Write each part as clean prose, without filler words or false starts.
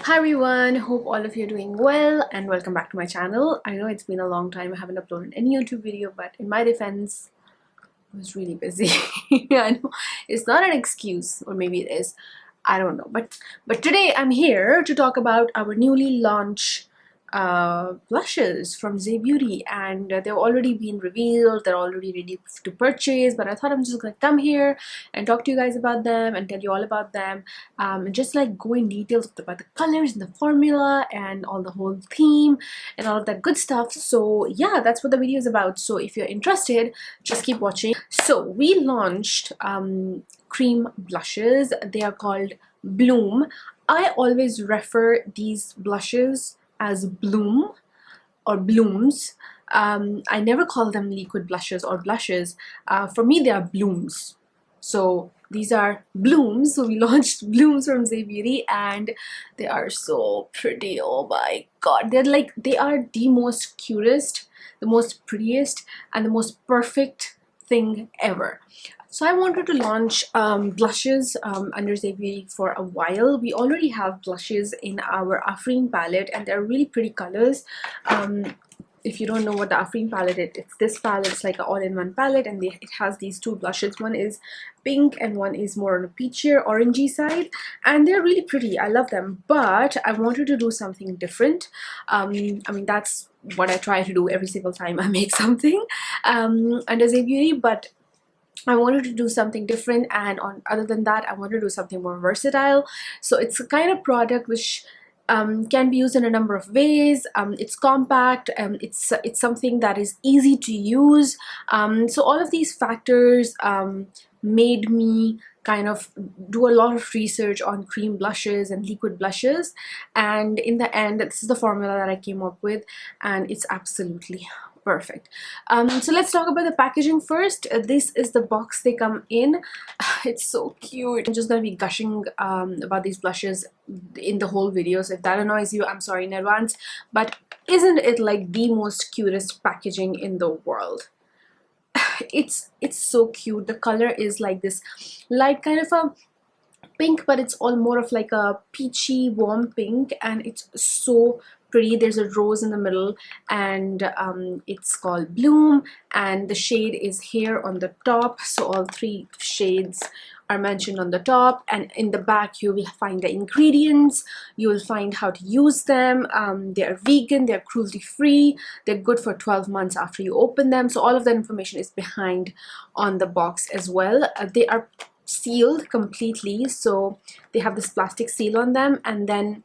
Hi everyone, hope all of you are doing well and welcome back to my channel. I know it's been a long time, I haven't uploaded any YouTube video, but in my defense, I was really busy. I know it's not an excuse, or maybe it is, I don't know. But today I'm here to talk about our newly launched blushes from Zay Beauty, and they've already been revealed, they're already ready to purchase, but I thought I'm just gonna come here and talk to you guys about them and tell you all about them, and just like go in details about the colors and the formula and all the whole theme and all of that good stuff. So yeah, that's what the video is about. So if you're interested, just keep watching. So we launched cream blushes. They are called Bloom. I always refer these blushes as Bloom or Blooms. I never call them liquid blushes or blushes. For me, they are blooms. So these are blooms. So we launched blooms from Zay Beauty, and they are so pretty. Oh my god, they are the most cutest, the most prettiest, and the most perfect thing ever. So I wanted to launch blushes under Zay Beauty for a while. We already have blushes in our Afreen palette, and they're really pretty colors. If you don't know what the Afreen palette is, it's this palette. It's like an all-in-one palette, and it has these two blushes. One is pink and one is more on a peachier orangey side, and they're really pretty. I love them, but I wanted to do something different. I mean, that's what I try to do every single time I make something under Zay Beauty, but I wanted to do something different, and other than that, I wanted to do something more versatile. So it's a kind of product which can be used in a number of ways. It's compact, it's something that is easy to use. So all of these factors made me kind of do a lot of research on cream blushes and liquid blushes, and in the end, this is the formula that I came up with, and it's absolutely perfect. So let's talk about the packaging first. This is the box they come in. It's so cute. I'm just gonna be gushing about these blushes in the whole video, so if that annoys you, I'm sorry in advance, but isn't it like the most cutest packaging in the world? It's so cute. The color is like this light kind of a pink, but it's all more of like a peachy warm pink, and it's so pretty. There's a rose in the middle, and it's called Bloom, and the shade is here on the top. So all three shades are mentioned on the top, and in the back you will find the ingredients, you will find how to use them. They are vegan, they're cruelty free, they're good for 12 months after you open them. So all of that information is behind on the box as well. They are sealed completely, so they have this plastic seal on them, and then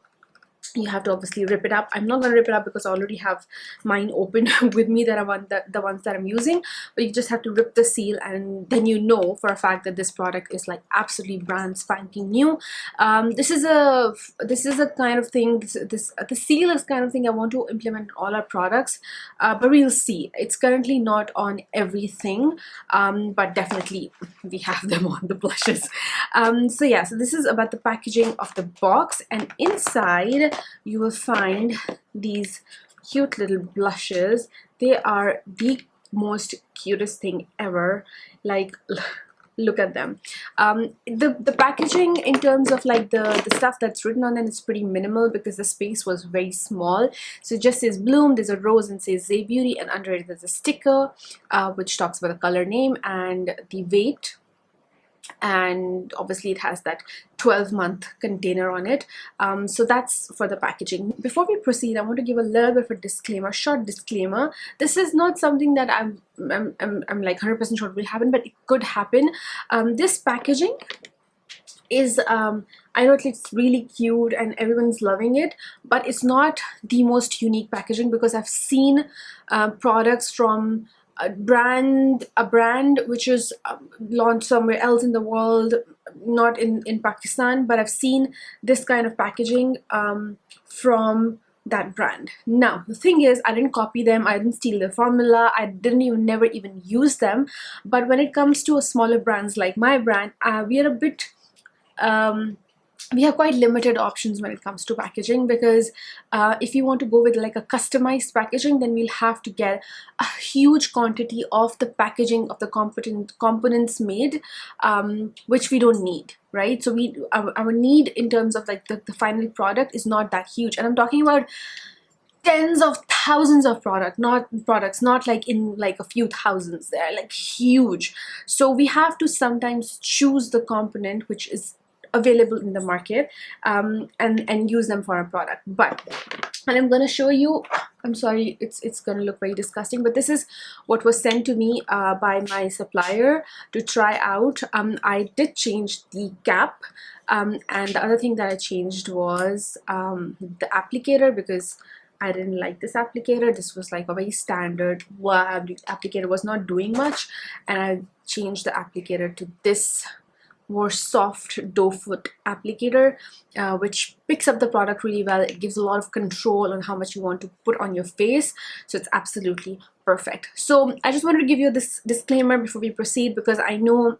you have to obviously rip it up. I'm not going to rip it up because I already have mine open with me, that I want the ones that I'm using, but you just have to rip the seal, and then you know for a fact that this product is like absolutely brand spanking new. This is a kind of thing, the seal is kind of thing I want to implement in all our products, but we'll see. It's currently not on everything, but definitely we have them on the blushes. So yeah, so this is about the packaging of the box, and inside you will find these cute little blushes. They are the most cutest thing ever. Like, look at them. The packaging in terms of like the stuff that's written on them is pretty minimal because the space was very small. So it just says Bloom, there's a rose and says Zay Beauty, and under it there's a sticker which talks about the color name and the weight, and obviously it has that 12-month container on it. So that's for the packaging. Before we proceed, I want to give a little bit of a disclaimer, short disclaimer. This is not something that I'm like 100% sure will happen, but it could happen. This packaging is I know it's really cute and everyone's loving it, but it's not the most unique packaging, because I've seen products from a brand which is launched somewhere else in the world, not in Pakistan, but I've seen this kind of packaging from that brand. Now the thing is, I didn't copy them, I didn't steal their formula, I didn't never even use them, but when it comes to smaller brands like my brand, we are a bit we have quite limited options when it comes to packaging, because if you want to go with like a customized packaging, then we'll have to get a huge quantity of the packaging of the components made, which we don't need, right? So our need in terms of like the final product is not that huge, and I'm talking about tens of thousands of products, not like in like a few thousands. They're like huge. So we have to sometimes choose the component which is available in the market, and use them for a product. But, and I'm going to show you, I'm sorry, it's going to look very disgusting, but this is what was sent to me by my supplier to try out. I did change the cap, and the other thing that I changed was the applicator, because I didn't like this applicator. This was like a very standard applicator, was not doing much, and I changed the applicator to this more soft doe foot applicator, which picks up the product really well. It gives a lot of control on how much you want to put on your face, so it's absolutely perfect. So I just wanted to give you this disclaimer before we proceed, because I know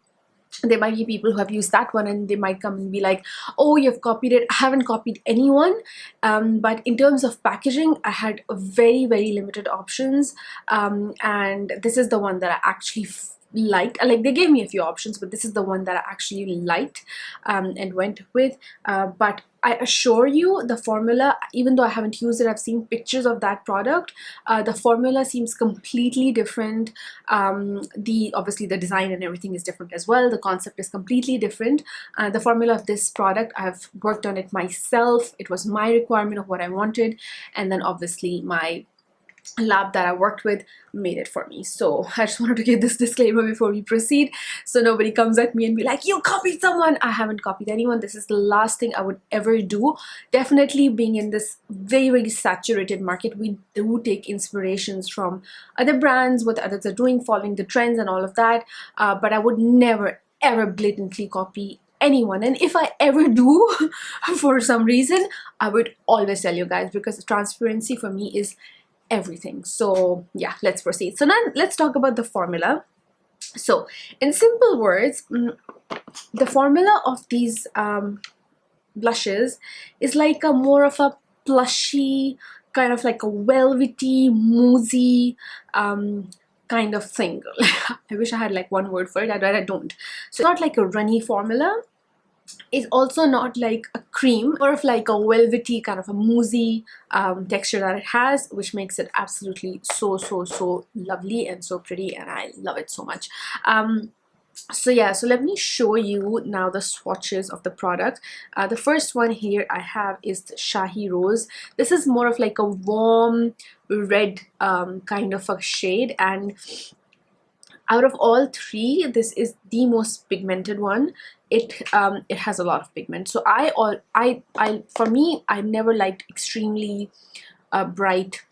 there might be people who have used that one and they might come and be like, oh, you've copied it. I haven't copied anyone, but in terms of packaging, I had very limited options, and this is the one that I actually liked. Like, they gave me a few options, but this is the one that I actually liked, and went with. But I assure you, the formula, even though I haven't used it, I've seen pictures of that product. The formula seems completely different. Obviously the design and everything is different as well. The concept is completely different. The formula of this product, I've worked on it myself. It was my requirement of what I wanted, and then obviously my lab that I worked with made it for me. So I just wanted to give this disclaimer before we proceed, so nobody comes at me and be like, you copied someone. I haven't copied anyone. This is the last thing I would ever do. Definitely, being in this very saturated market, we do take inspirations from other brands, what others are doing, following the trends and all of that, but I would never ever blatantly copy anyone. And if I ever do for some reason, I would always tell you guys, because transparency for me is everything. So yeah, let's proceed. So now let's talk about the formula. So in simple words, the formula of these blushes is like a more of a plushy, kind of like a velvety, moussey kind of thing. I wish I had like one word for it, but I don't. So it's not like a runny formula. It's also not like a cream, more of like a velvety, kind of a moussey texture that it has, which makes it absolutely so lovely and so pretty, and I love it so much. So yeah, so let me show you now the swatches of the product. The first one here I have is the Shahi Rose. This is more of like a warm red kind of a shade, and out of all three, this is the most pigmented one. It has a lot of pigment. So for me, I've never liked extremely bright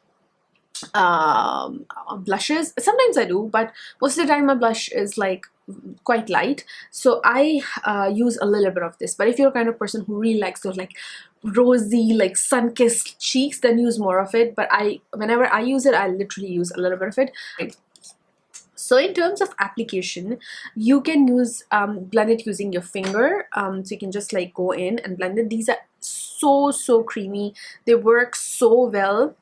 blushes. Sometimes I do, but most of the time my blush is like quite light. So I use a little bit of this. But if you're the kind of person who really likes those like rosy, like sun-kissed cheeks, then use more of it. But whenever I use it, I literally use a little bit of it. So in terms of application, you can use blend it using your finger. So you can just like go in and blend it. These are so creamy. They work so well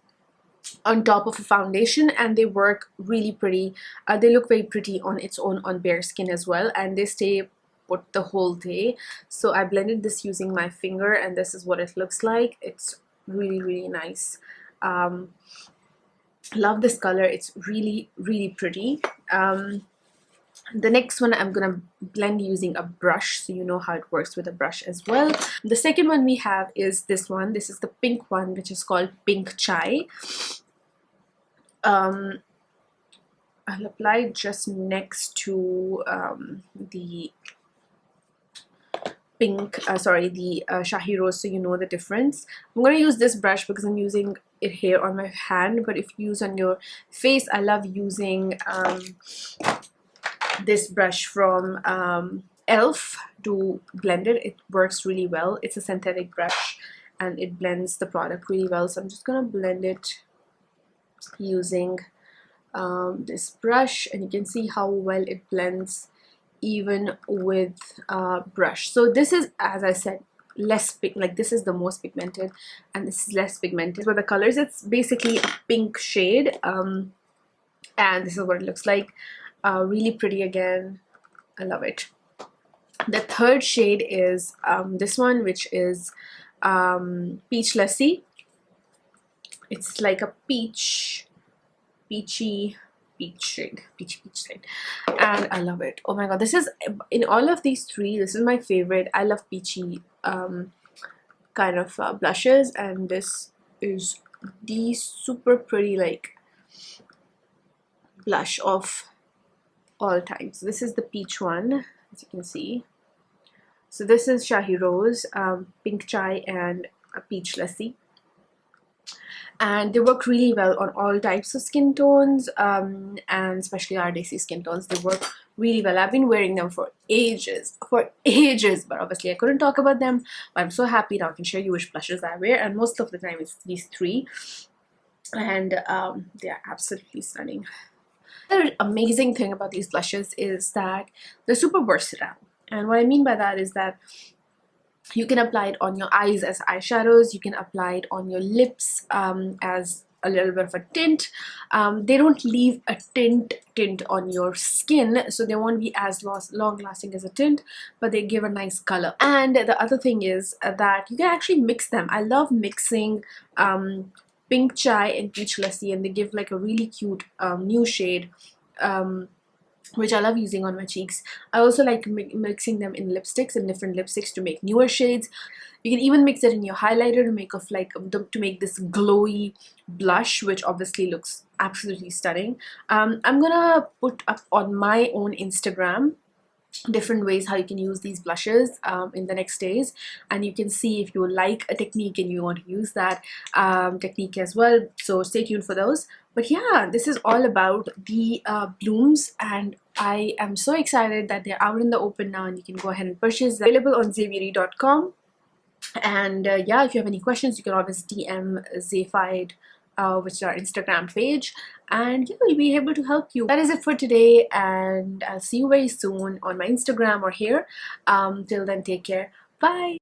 on top of a foundation, and they work really pretty. They look very pretty on its own on bare skin as well, and they stay put the whole day. So I blended this using my finger, and this is what it looks like. It's really nice. Love this color. It's really pretty. The next one I'm gonna blend using a brush, so you know how it works with a brush as well. The second one we have is this one. This is the pink one, which is called Pink Chai. I'll apply just next to the pink, the Shahi Rose, so you know the difference. I'm going to use this brush because I'm using it here on my hand, but if you use on your face, I love using this brush from ELF to blend it. It works really well. It's a synthetic brush and it blends the product really well. So I'm just going to blend it using this brush, and you can see how well it blends even with brush. So this is, as I said, like this is the most pigmented and this is less pigmented. For the colors, it's basically a pink shade, and this is what it looks like. Really pretty again. I love it. The third shade is this one, which is Peach Lassi. It's like a peachy peach shade, peach shade, and I love it. Oh my god, this is, in all of these three, this is my favorite. I love peachy kind of blushes, and this is the super pretty like blush of all time. So this is the peach one, as you can see. So this is Shahi Rose, Pink Chai, and Peach Lassi. And they work really well on all types of skin tones, and especially our Desi skin tones. They work really well. I've been wearing them for ages, but obviously I couldn't talk about them. But I'm so happy now I can share you which blushes I wear, and most of the time it's these three, and they are absolutely stunning. The amazing thing about these blushes is that they're super versatile, and what I mean by that is that you can apply it on your eyes as eyeshadows, you can apply it on your lips as a little bit of a tint. They don't leave a tint on your skin, so they won't be as long lasting as a tint, but they give a nice color. And the other thing is that you can actually mix them. I love mixing Pink Chai and Peach Lassi, and they give like a really cute new shade, which I love using on my cheeks. I also like mixing them in lipsticks, and different lipsticks, to make newer shades. You can even mix it in your highlighter to make to make this glowy blush, which obviously looks absolutely stunning. I'm gonna put up on my own Instagram different ways how you can use these blushes in the next days, and you can see if you like a technique and you want to use that technique as well, so stay tuned for those. But yeah, this is all about the blooms, and I am so excited that they're out in the open now, and you can go ahead and purchase them. Available on zaybeauty.com. And yeah, if you have any questions, you can always DM Zayfied, which is our Instagram page, and yeah, we'll be able to help you. That is it for today, and I'll see you very soon on my Instagram or here. Till then, take care. Bye.